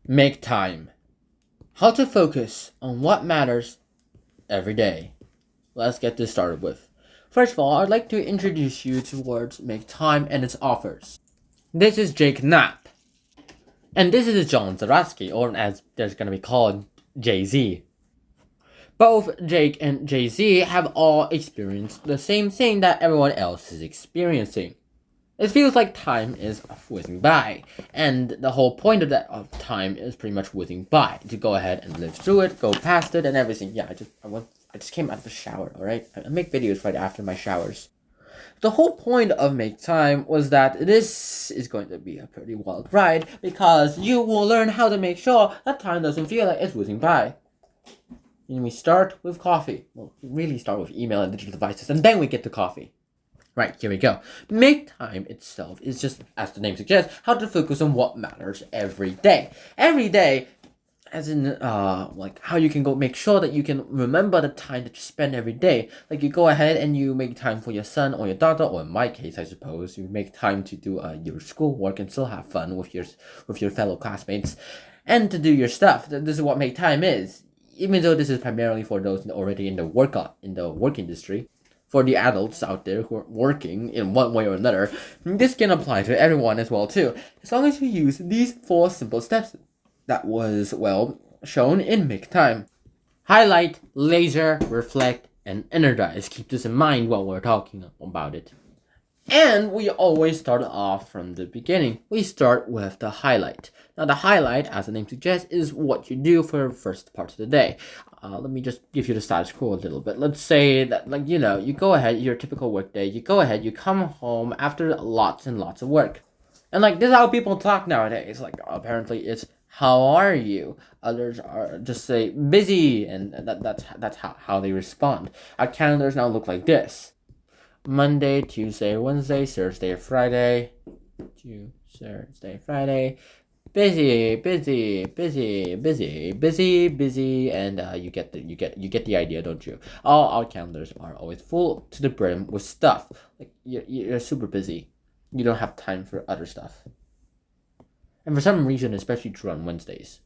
Make time. How to focus on what matters every day. Let's get this started with. First of all, I'd like to introduce you towards Make Time and its authors. This is KNAPP. And this is John ZERATSKY, or as there's gonna be called, Jay-Z. Both Jake and Jay-Z have all experienced the same thing that everyone else is experiencing. It feels like time is whizzing by, and the whole point of time is pretty much whizzing by, to go ahead and live through it, go past it, and everything. Yeah, I just came out of the shower, alright? I make videos right after my showers. The whole point of Make Time was that this is going to be a pretty wild ride, because you will learn how to make sure that time doesn't feel like it's whizzing by. And we start with coffee. Well, we really start with email and digital devices, and then we get to coffee. Right, here we go. Make time itself is just, as the name suggests, how to focus on what matters every day. Every day, as in, like, how you can go make sure that you can remember the time that you spend every day. Like, you go ahead and you make time for your son or your daughter, or in my case, I suppose, you make time to do your schoolwork and still have fun with your fellow classmates, and to do your stuff. This is what make time is. Even though this is primarily for those already in the work industry. For the adults out there who are working in one way or another, this can apply to everyone as well too, as long as you use these 4 simple steps that was, well, shown in Make Time. Highlight, laser, reflect, and energize. Keep this in mind while we're talking about it. And we always start off from the beginning. We start with the highlight. Now, the highlight, as the name suggests, is what you do for the first part of the day. Let me just give you the status quo a little bit. Let's say that, like, you go ahead, your typical work day, you go ahead, you come home after lots and lots of work. And, like, this is how people talk nowadays. Like, apparently it's, how are you? Others are just say, busy, and that's how they respond. Our calendars now look like this. Monday, Tuesday, Wednesday, Thursday, Friday, Thursday, Friday, busy, and you get the idea, don't you? All our calendars are always full to the brim with stuff. Like you're super busy. You don't have time for other stuff. And for some reason, especially true on Wednesdays.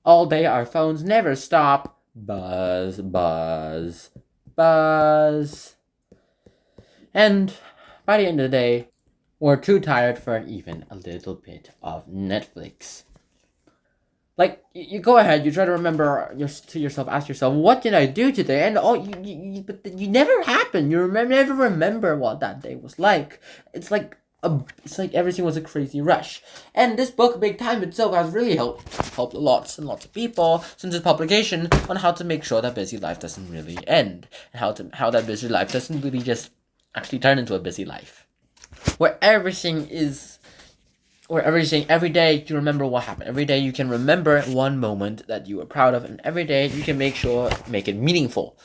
All day our phones never stop. Buzz, buzz, buzz. And by the end of the day, we're too tired for even a little bit of Netflix. Like, you go ahead, you try to remember to yourself, ask yourself, what did I do today? And but you never happen. You never remember what that day was like. It's like everything was a crazy rush. And this book, Big Time itself, has really helped lots and lots of people since its publication on how to make sure that busy life doesn't really end, and how that busy life doesn't really just actually turn into a busy life. Where every day you remember what happened. Every day you can remember one moment that you were proud of, and every day you can make it meaningful,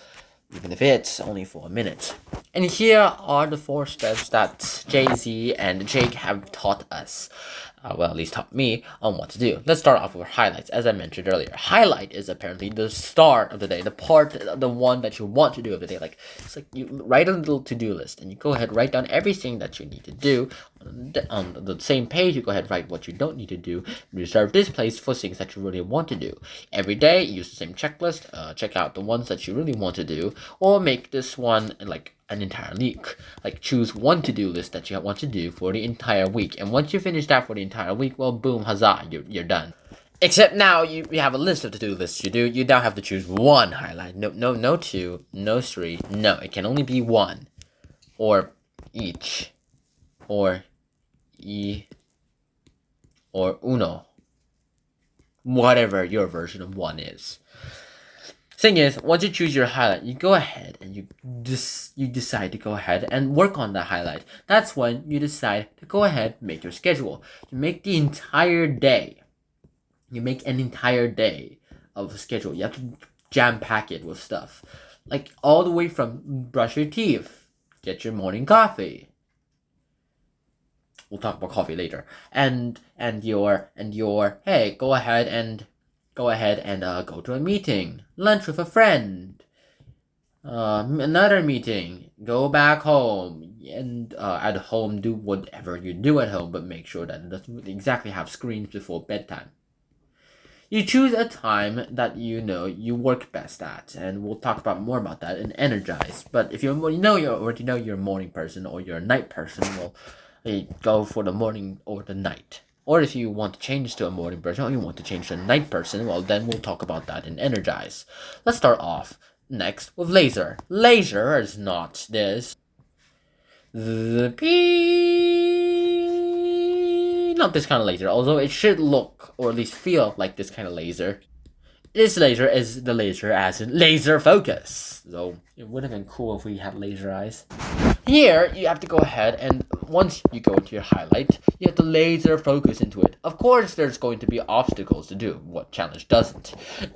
even if it's only for a minute. And here are the 4 steps that Jay-Z and Jake have taught us. Well, at least taught me on what to do. Let's start off with highlights. As I mentioned earlier, highlight is apparently the start of the day, the one that you want to do of the day. Like, it's like you write a little to-do list, and you go ahead, write down everything that you need to do. On the same page, you go ahead, write what you don't need to do. Reserve this place for things that you really want to do. Every day, use the same checklist. Check out the ones that you really want to do, or make this one like an entire week. Like, choose one to-do list that you want to do for the entire week, and once you finish that for the entire week, well, boom, huzzah, you're done. Except now you have a list of to-do lists you do. You now have to choose one highlight. No 2, no 3. No, it can only be 1, or each, or or uno, whatever your version of 1 is. Thing is, once you choose your highlight, you go ahead and you decide to go ahead and work on that highlight. That's when you decide to go ahead and make your schedule. You make the entire day. You make an entire day of a schedule. You have to jam pack it with stuff, like all the way from brush your teeth, get your morning coffee. We'll talk about coffee later. And your hey, go ahead and go to a meeting, lunch with a friend, another meeting, go back home, and at home do whatever you do at home, but make sure that it doesn't exactly have screens before bedtime. You choose a time that you know you work best at, and we'll talk about more about that in Energize. But if you already know you're a morning person or you're a night person, well, go for the morning or the night. Or if you want to change to a morning person or you want to change to a night person, well, then we'll talk about that in Energize. Let's start off next with laser. Laser is not this. The not this kind of laser, although it should look or at least feel like this kind of laser. This laser is the laser as in laser focus. So it would have been cool if we had laser eyes. Here, you have to go ahead and once you go into your highlight, you have to laser focus into it. Of course, there's going to be obstacles to do. What challenge doesn't?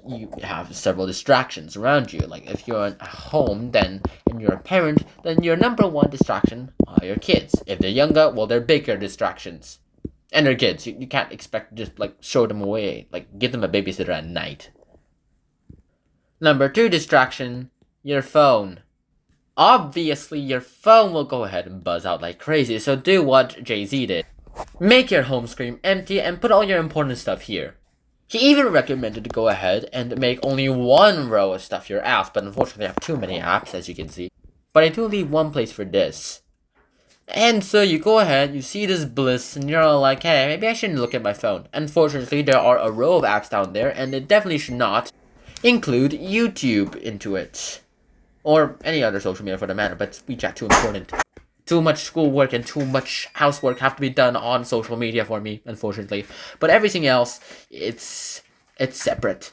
You have several distractions around you. Like if you're at home, then and you're a parent, then your number one distraction are your kids. If they're younger, well, they're bigger distractions. And they're kids. You can't expect to just like show them away. Like give them a babysitter at night. Number 2 distraction, your phone. Obviously, your phone will go ahead and buzz out like crazy, so do what Jay-Z did. Make your home screen empty and put all your important stuff here. He even recommended to go ahead and make only one row of stuff your apps, but unfortunately I have too many apps, as you can see. But I do leave one place for this. And so you go ahead, you see this bliss, and you're all like, hey, maybe I shouldn't look at my phone. Unfortunately, there are a row of apps down there, and it definitely should not include YouTube into it. Or any other social media for the matter, but WeChat too important. Too much schoolwork and too much housework have to be done on social media for me, unfortunately. But everything else, it's separate.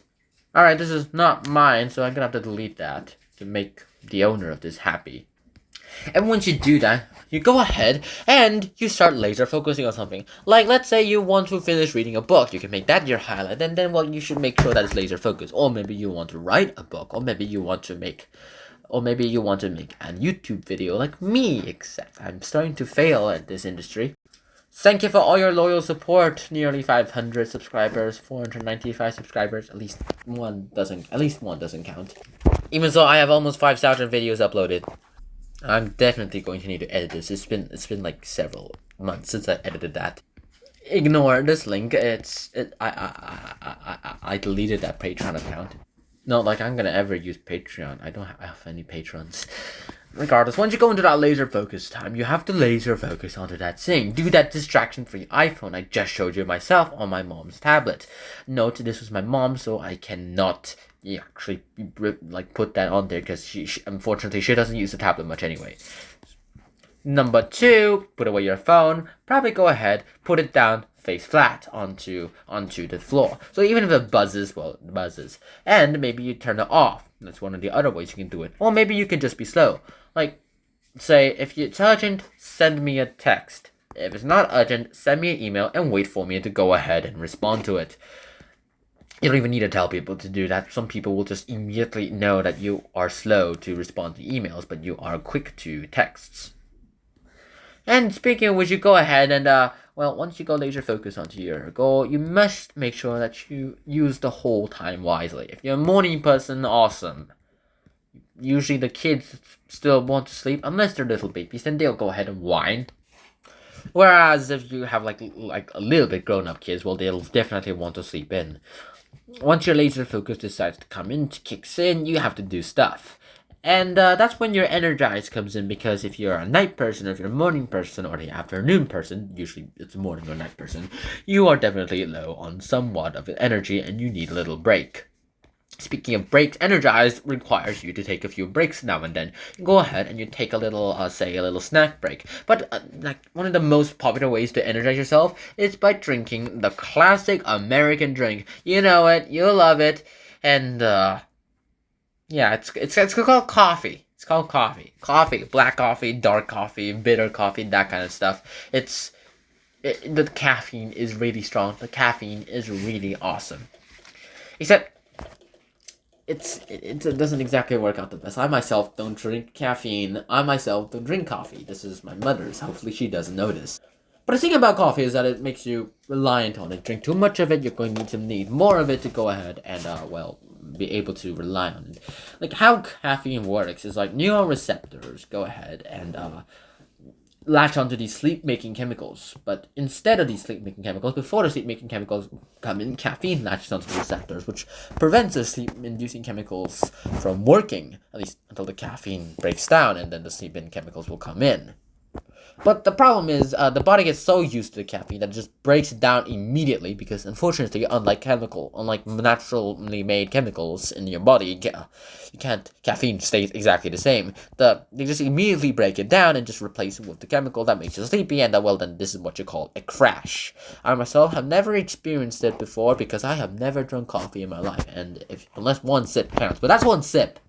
Alright, this is not mine, so I'm gonna have to delete that to make the owner of this happy. And once you do that, you go ahead and you start laser focusing on something. Like, let's say you want to finish reading a book. You can make that your highlight, and then, well, you should make sure that it's laser focused. Or maybe you want to write a book, or maybe you want to make a YouTube video like me, except I'm starting to fail at this industry. Thank you for all your loyal support. Nearly 500 subscribers, 495 subscribers. At least one doesn't count. Even so, I have almost 5,000 videos uploaded. I'm definitely going to need to edit this. It's been like several months since I edited that. Ignore this link. I deleted that Patreon account. Not like I'm gonna ever use Patreon. I don't have any patrons. Regardless, once you go into that laser focus time, you have to laser focus onto that thing. Do that distraction-free iPhone I just showed you myself on my mom's tablet. Note, this was my mom, so I cannot actually like put that on there because she unfortunately she doesn't use the tablet much anyway. Number 2, put away your phone. Probably go ahead, put it down face flat onto the floor. So even if it buzzes, well, it buzzes. And maybe you turn it off. That's one of the other ways you can do it. Or maybe you can just be slow. Like, say, if it's urgent, send me a text. If it's not urgent, send me an email and wait for me to go ahead and respond to it. You don't even need to tell people to do that. Some people will just immediately know that you are slow to respond to emails, but you are quick to texts. And speaking of which, you go ahead and, once you go laser focus onto your goal, you must make sure that you use the whole time wisely. If you're a morning person, awesome. Usually the kids still want to sleep, unless they're little babies, then they'll go ahead and whine. Whereas if you have like a little bit grown-up kids, well, they'll definitely want to sleep in. Once your laser focus decides to come in, kicks in, you have to do stuff. And that's when your energize comes in, because if you're a night person, or if you're a morning person, or the afternoon person, usually it's a morning or night person, you are definitely low on somewhat of energy and you need a little break. Speaking of breaks, Energize requires you to take a few breaks now and then. You go ahead and you take a little, say, a little snack break. But, like, one of the most popular ways to energize yourself is by drinking the classic American drink. You know it, you love it, and, yeah, it's called coffee. It's called coffee. Coffee, black coffee, dark coffee, bitter coffee, that kind of stuff. The caffeine is really strong. The caffeine is really awesome. Except, it doesn't exactly work out the best. I myself don't drink caffeine. I myself don't drink coffee. This is my mother's. Hopefully she doesn't notice. But the thing about coffee is that it makes you reliant on it. Drink too much of it, you're going to need more of it to go ahead and, be able to rely on it. Like, how caffeine works is like neural receptors go ahead and, latch onto these sleep-making chemicals. But instead of these sleep-making chemicals, before the sleep-making chemicals come in, caffeine latches onto the receptors, which prevents the sleep-inducing chemicals from working, at least until the caffeine breaks down, and then the sleep-in chemicals will come in. But the problem is, the body gets so used to the caffeine that it just breaks it down immediately, because unfortunately, unlike naturally made chemicals in your body, caffeine stays exactly the same. They just immediately break it down and just replace it with the chemical that makes you sleepy, and then this is what you call a crash. I myself have never experienced it before, because I have never drunk coffee in my life, and unless one sip counts, but that's one sip.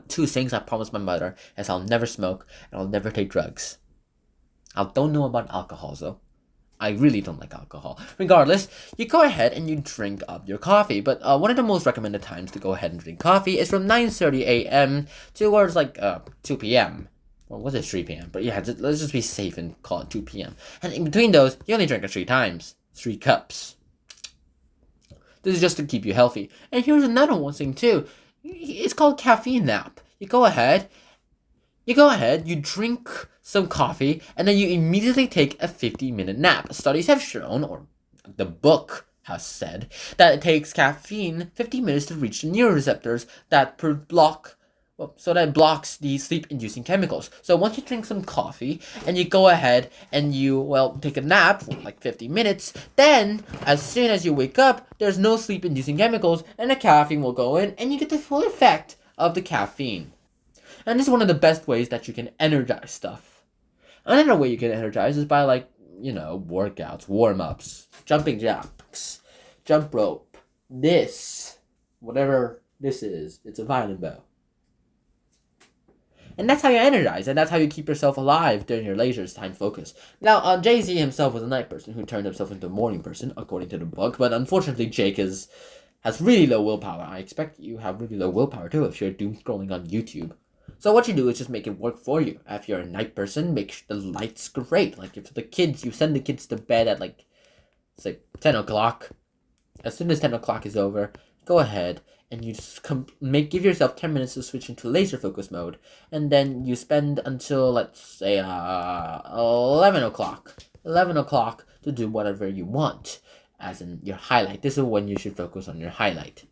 Two things I promised my mother is I'll never smoke and I'll never take drugs. I don't know about alcohol though. I really don't like alcohol. Regardless, you go ahead and you drink up your coffee. But one of the most recommended times to go ahead and drink coffee is from 9:30 a.m. towards 2 p.m. Or was it 3 p.m.? But yeah, let's just be safe and call it 2 p.m. And in between those, you only drink it 3 times. 3 cups. This is just to keep you healthy. And here's another one thing too. It's called caffeine nap. You go ahead, you drink some coffee, and then you immediately take a 50-minute nap. Studies have shown, or the book has said, that it takes caffeine 50 minutes to reach the neuroreceptors that blocks these sleep-inducing chemicals. So once you drink some coffee and you go ahead and you take a nap for 50 minutes, then as soon as you wake up, there's no sleep-inducing chemicals, and the caffeine will go in, and you get the full effect of the caffeine. And this is one of the best ways that you can energize stuff. Another way you can energize is by workouts, warm-ups, jumping jacks, jump rope, whatever this is. It's a violin bow. And that's how you energize, and that's how you keep yourself alive during your leisure time focus. Now, Jay-Z himself was a night person who turned himself into a morning person, according to the book, but unfortunately Jake has really low willpower. I expect you have really low willpower too if you're doom scrolling on YouTube. So what you do is just make it work for you. If you're a night person, make sure the light's great. If the kids, you send the kids to bed at 10 o'clock. As soon as 10 o'clock is over, go ahead and you just give yourself 10 minutes to switch into laser focus mode, and then you spend until, let's say, 11 o'clock to do whatever you want, as in your highlight. This is when you should focus on your highlight.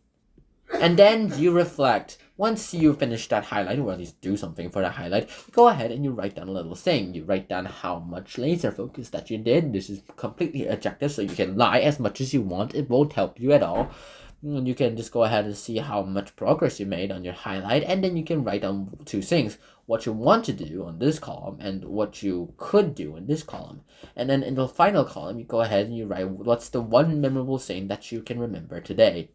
And then you reflect. Once you finish that highlight, or at least do something for that highlight, you go ahead and you write down a little thing. You write down how much laser focus that you did. This is completely objective, so you can lie as much as you want. It won't help you at all. You can just go ahead and see how much progress you made on your highlight, and then you can write down 2 things: what you want to do on this column and what you could do in this column. And then in the final column, you go ahead and you write what's the one memorable thing that you can remember today.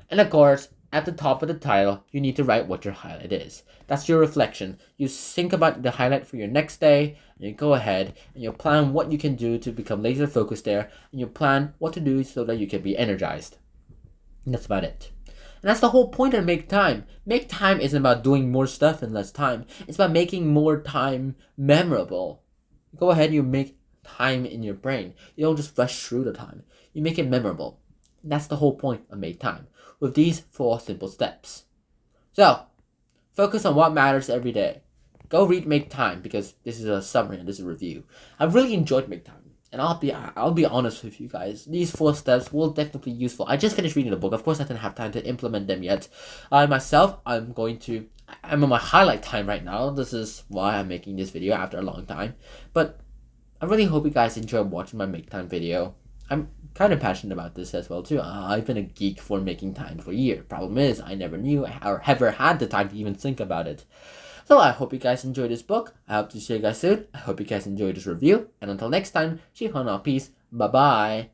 And of course, at the top of the title, you need to write what your highlight is. That's your reflection. You think about the highlight for your next day, and you go ahead and you plan what you can do to become laser focused there, and you plan what to do so that you can be energized. And that's about it. And that's the whole point of Make Time. Make Time isn't about doing more stuff in less time. It's about making more time memorable. Go ahead, you make time in your brain. You don't just rush through the time. You make it memorable. And that's the whole point of Make Time, with these 4 simple steps. So, focus on what matters every day. Go read Make Time, because this is a summary and this is a review. I really enjoyed Make Time. And I'll be honest with you guys. These 4 steps will definitely be useful. I just finished reading the book. Of course, I didn't have time to implement them yet. I'm on my highlight time right now. This is why I'm making this video after a long time. But I really hope you guys enjoy watching my Make Time video. I'm kind of passionate about this as well too. I've been a geek for making time for years. Problem is, I never knew or ever had the time to even think about it. So I hope you guys enjoyed this book. I hope to see you guys soon. I hope you guys enjoyed this review. And until next time, 喜欢 peace. Bye bye.